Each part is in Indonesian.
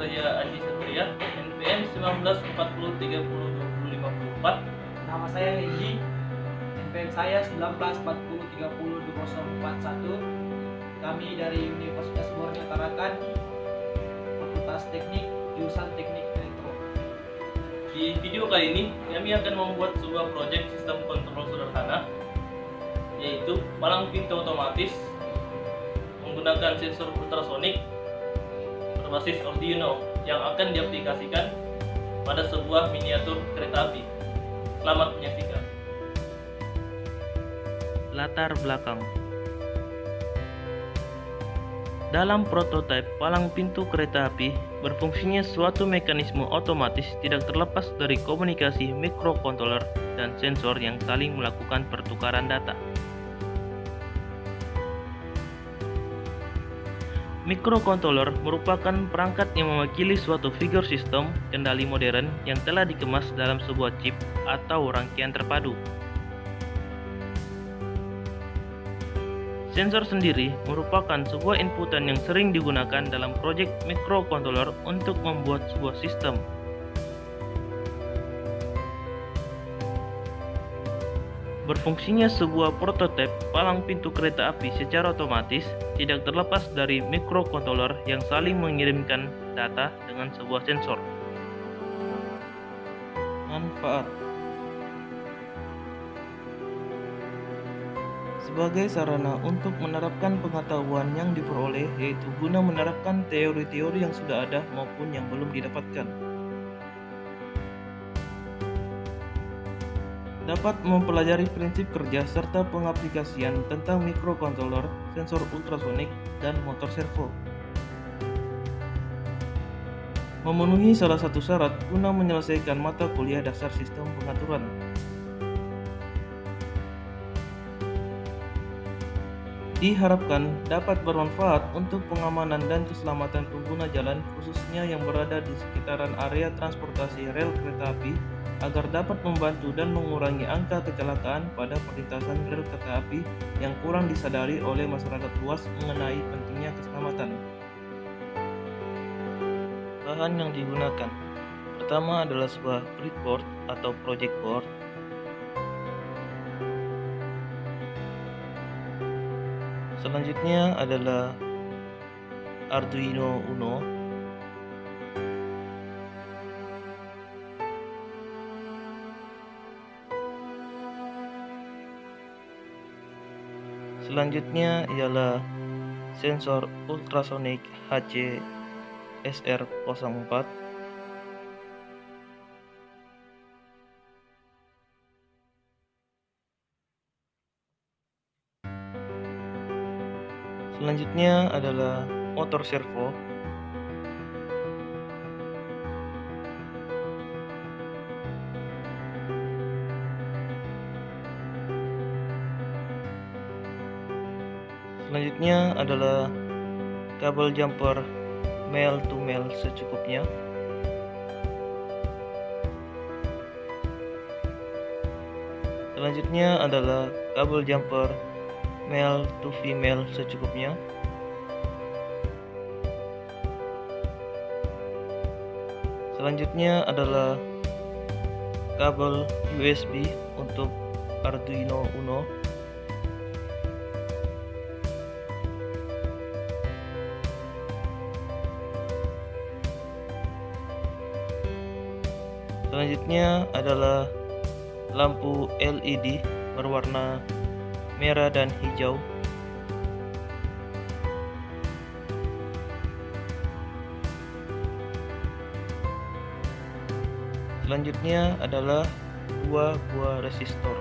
saya Andi Satria, NPM 1940302054. Nama saya Hiji, NPM saya 1940302041. Kami dari Universitas Borneo Tarakan, Fakultas Teknik, jurusan Teknik Elektro. Di video kali ini, kami akan membuat sebuah proyek sistem kontrol sederhana, yaitu palang pintu otomatis menggunakan sensor ultrasonik berbasis Arduino yang akan diaplikasikan pada sebuah miniatur kereta api. Selamat menyaksikan. Latar belakang. Dalam prototipe palang pintu kereta api, berfungsinya suatu mekanisme otomatis tidak terlepas dari komunikasi mikrokontroler dan sensor yang saling melakukan pertukaran data. Mikrokontroler merupakan perangkat yang mewakili suatu figur sistem kendali modern yang telah dikemas dalam sebuah chip atau rangkaian terpadu. Sensor sendiri merupakan sebuah inputan yang sering digunakan dalam proyek mikrokontroler untuk membuat sebuah sistem. Berfungsinya sebuah prototipe palang pintu kereta api secara otomatis tidak terlepas dari mikrokontroler yang saling mengirimkan data dengan sebuah sensor. Manfaat. Sebagai sarana untuk menerapkan pengetahuan yang diperoleh, yaitu guna menerapkan teori-teori yang sudah ada maupun yang belum didapatkan. Dapat mempelajari prinsip kerja serta pengaplikasian tentang mikrokontroler, sensor ultrasonik, dan motor servo. Memenuhi salah satu syarat guna menyelesaikan mata kuliah dasar sistem pengaturan. Diharapkan dapat bermanfaat untuk pengamanan dan keselamatan pengguna jalan, khususnya yang berada di sekitaran area transportasi rel kereta api, agar dapat membantu dan mengurangi angka kecelakaan pada perlintasan rel kereta api yang kurang disadari oleh masyarakat luas mengenai pentingnya keselamatan. Bahan yang digunakan. Pertama adalah sebuah breadboard atau project board. Selanjutnya adalah Arduino Uno. Selanjutnya ialah sensor ultrasonik HC SR04. Selanjutnya adalah motor servo. Selanjutnya adalah kabel jumper male to male secukupnya. Selanjutnya adalah kabel jumper male to female secukupnya. Selanjutnya adalah kabel USB untuk Arduino Uno. Selanjutnya adalah lampu LED berwarna merah dan hijau. Selanjutnya adalah dua buah resistor.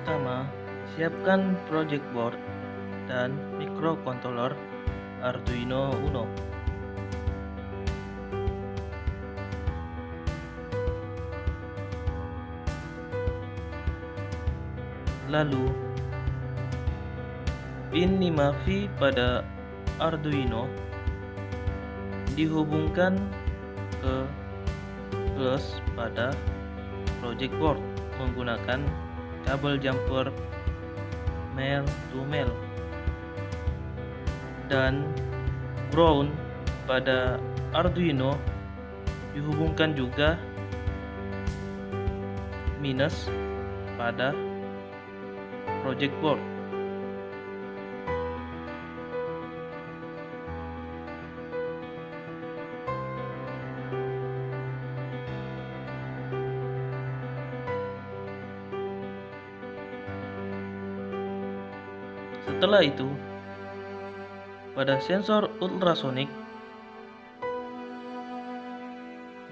Pertama, Siapkan project board dan microcontroller Arduino Uno. Lalu, pin 5V pada Arduino dihubungkan ke plus pada project board menggunakan kabel jumper male to male, dan ground pada Arduino dihubungkan juga minus pada project board. Setelah itu, pada sensor ultrasonik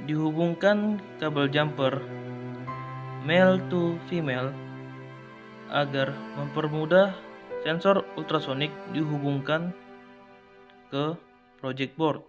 dihubungkan kabel jumper male to female agar mempermudah sensor ultrasonik dihubungkan ke project board.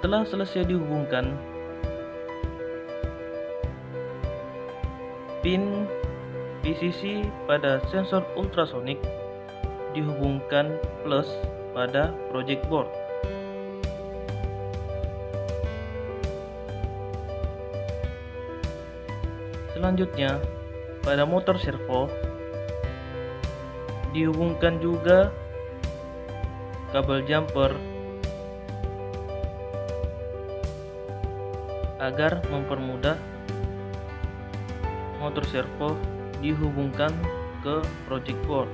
Setelah selesai dihubungkan, pin VCC pada sensor ultrasonik dihubungkan plus pada project board. Selanjutnya, pada motor servo dihubungkan juga kabel jumper agar mempermudah motor servo dihubungkan ke project board.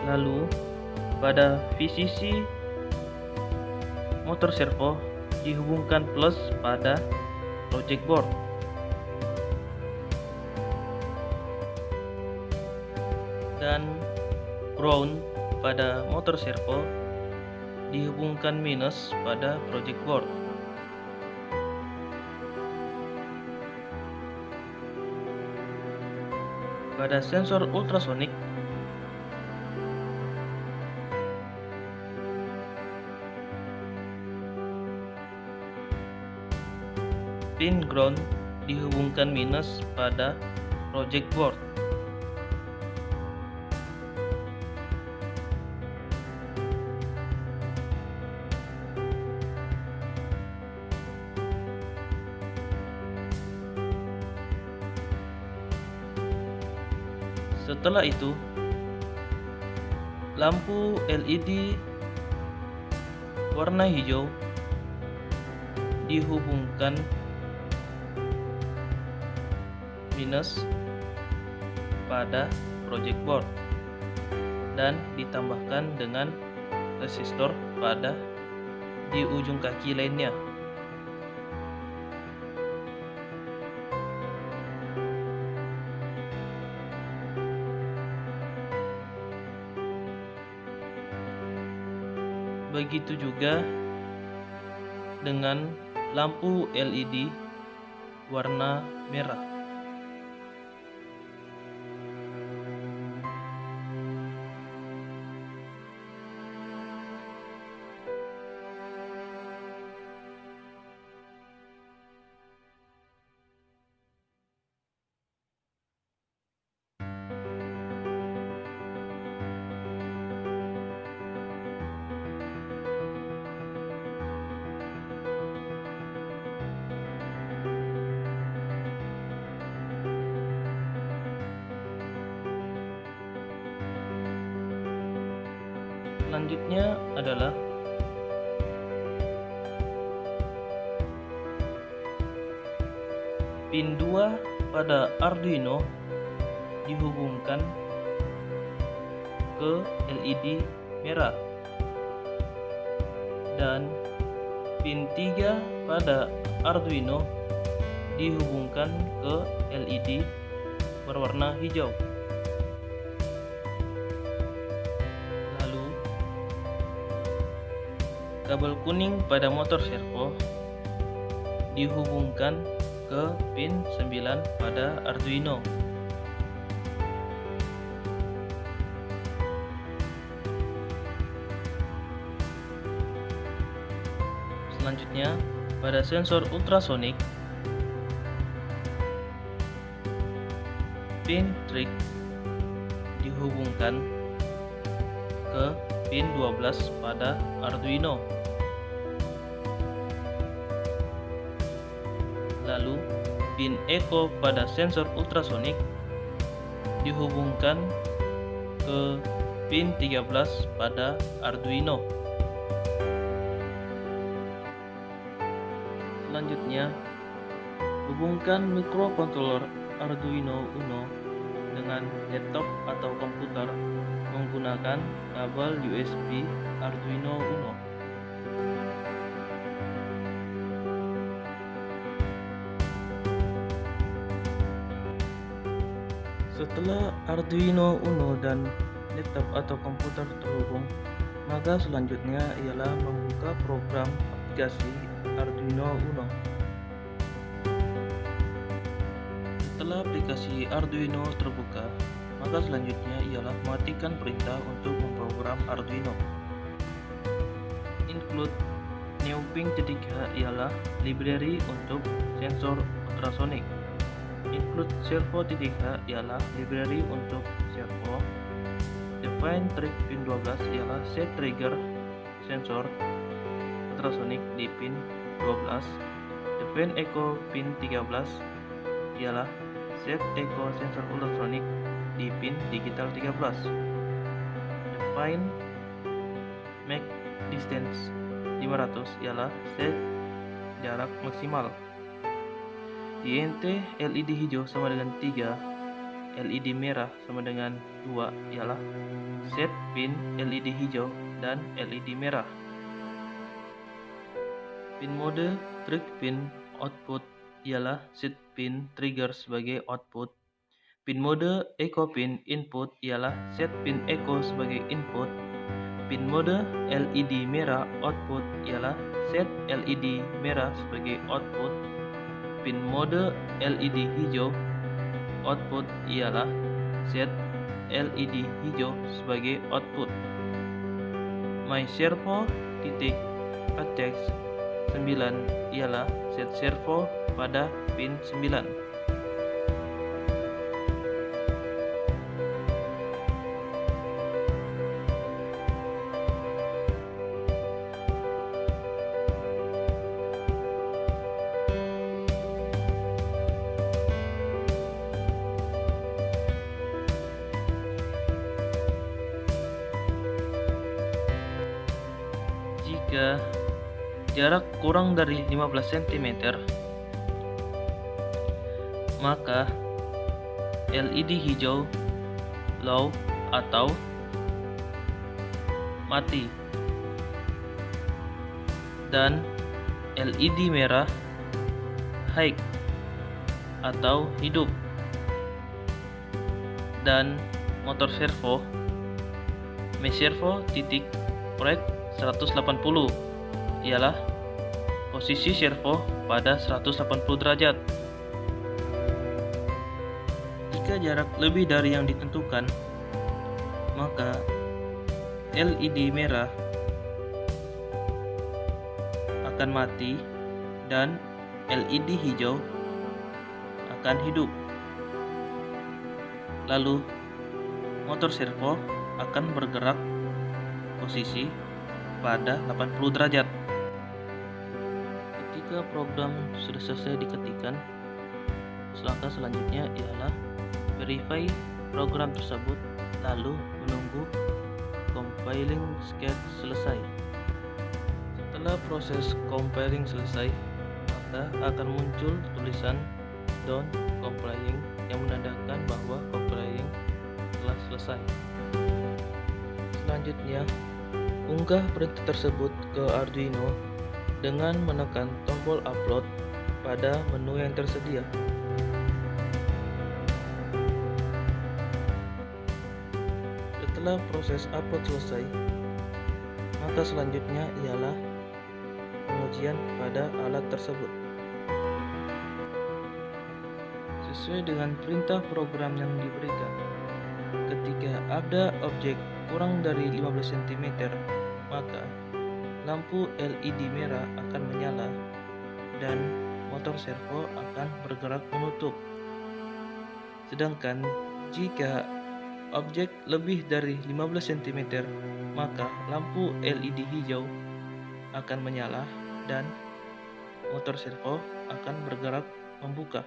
Lalu pada VCC motor servo dihubungkan plus pada project board. Dan ground pada motor servo dihubungkan minus pada project board. Pada sensor ultrasonik pin ground dihubungkan minus pada project board. Setelah itu, lampu LED warna hijau dihubungkan minus pada project board dan ditambahkan dengan resistor pada di ujung kaki lainnya. Begitu juga dengan lampu LED warna merah. Selanjutnya adalah pin 2 pada Arduino dihubungkan ke LED merah, dan pin 3 pada Arduino dihubungkan ke LED berwarna hijau. Lalu kabel kuning pada motor servo dihubungkan ke pin 9 pada Arduino. Selanjutnya, pada sensor ultrasonik, pin trig dihubungkan ke pin 12 pada Arduino. Lalu, pin echo pada sensor ultrasonik dihubungkan ke pin 13 pada Arduino. Selanjutnya, hubungkan microcontroller Arduino Uno dengan laptop atau komputer menggunakan kabel USB Arduino Uno. Setelah Arduino Uno dan laptop atau komputer terhubung, maka selanjutnya ialah membuka program aplikasi Arduino Uno. Setelah aplikasi Arduino terbuka, maka selanjutnya ialah mematikan perintah untuk memprogram Arduino. Include Neoping.h ialah library untuk sensor ultrasonik. Include Servo.h ialah library untuk servo. Define Trig pin 12 ialah set trigger sensor ultrasonik di pin 12. Define Echo pin 13 ialah set echo sensor ultrasonik di pin digital 13. Define Max Distance 500 ialah set jarak maksimal. INT LED hijau sama dengan 3, LED merah sama dengan 2 ialah set pin LED hijau dan LED merah. Pin mode trig pin output ialah set pin trigger sebagai output. Pin mode echo pin input ialah set pin echo sebagai input. Pin mode LED merah output ialah set LED merah sebagai output. Pin mode LED hijau output ialah set LED hijau sebagai output. My servo titik attach 9 ialah set servo pada pin 9. Jika jarak kurang dari 15 cm, maka LED hijau low atau mati dan LED merah high atau hidup, dan motor servo servo titik proyek 180 ialah posisi servo pada 180 derajat. Jika jarak lebih dari yang ditentukan, maka LED merah akan mati dan LED hijau akan hidup. Lalu motor servo akan bergerak posisi pada 80 derajat. Ketika program sudah selesai diketikkan, langkah selanjutnya ialah verify program tersebut, lalu menunggu compile compiling sketch selesai. Setelah proses compiling selesai, maka akan muncul tulisan done compiling yang menandakan bahwa compiling telah selesai. Selanjutnya, unggah perintah tersebut ke Arduino dengan menekan tombol upload pada menu yang tersedia. Setelah proses upload selesai, maka selanjutnya ialah pengujian pada alat tersebut. Sesuai dengan perintah program yang diberikan, ketika ada objek kurang dari 15 cm, maka lampu LED merah akan menyala dan motor servo akan bergerak menutup. Sedangkan jika objek lebih dari 15 cm, maka lampu LED hijau akan menyala dan motor servo akan bergerak membuka.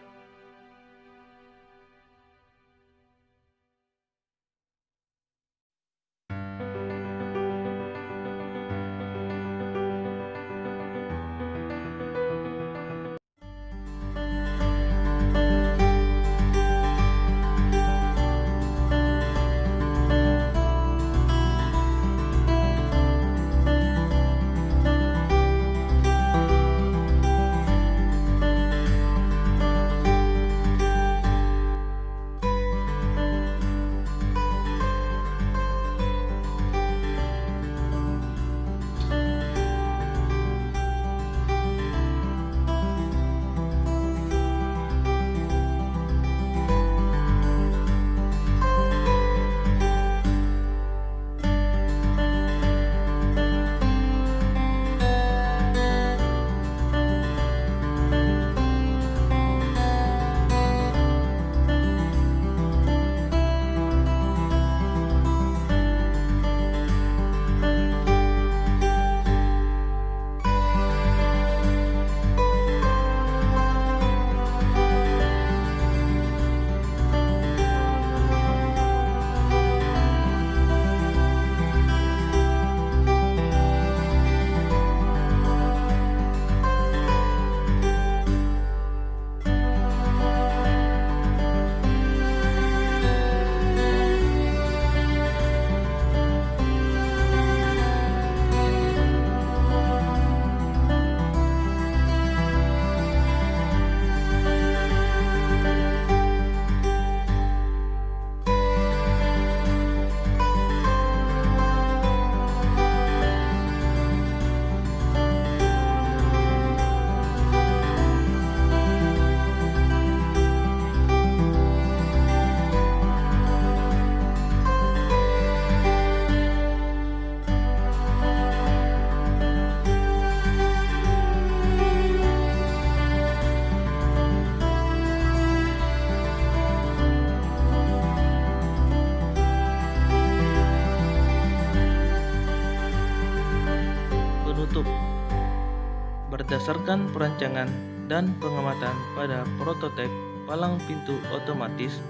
Berdasarkan perancangan dan pengamatan pada prototipe palang pintu otomatis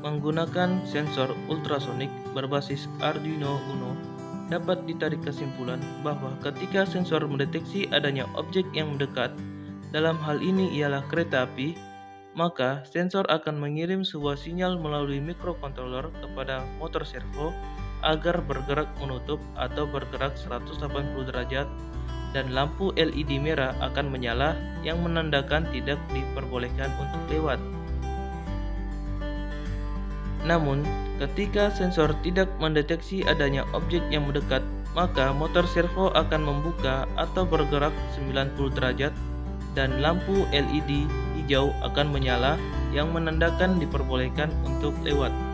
menggunakan sensor ultrasonik berbasis Arduino Uno, dapat ditarik kesimpulan bahwa ketika sensor mendeteksi adanya objek yang mendekat, dalam hal ini ialah kereta api, maka sensor akan mengirim sebuah sinyal melalui mikrokontroler kepada motor servo agar bergerak menutup atau bergerak 180 derajat, dan lampu LED merah akan menyala yang menandakan tidak diperbolehkan untuk lewat. Namun, ketika sensor tidak mendeteksi adanya objek yang mendekat, maka motor servo akan membuka atau bergerak 90 derajat dan lampu LED hijau akan menyala yang menandakan diperbolehkan untuk lewat.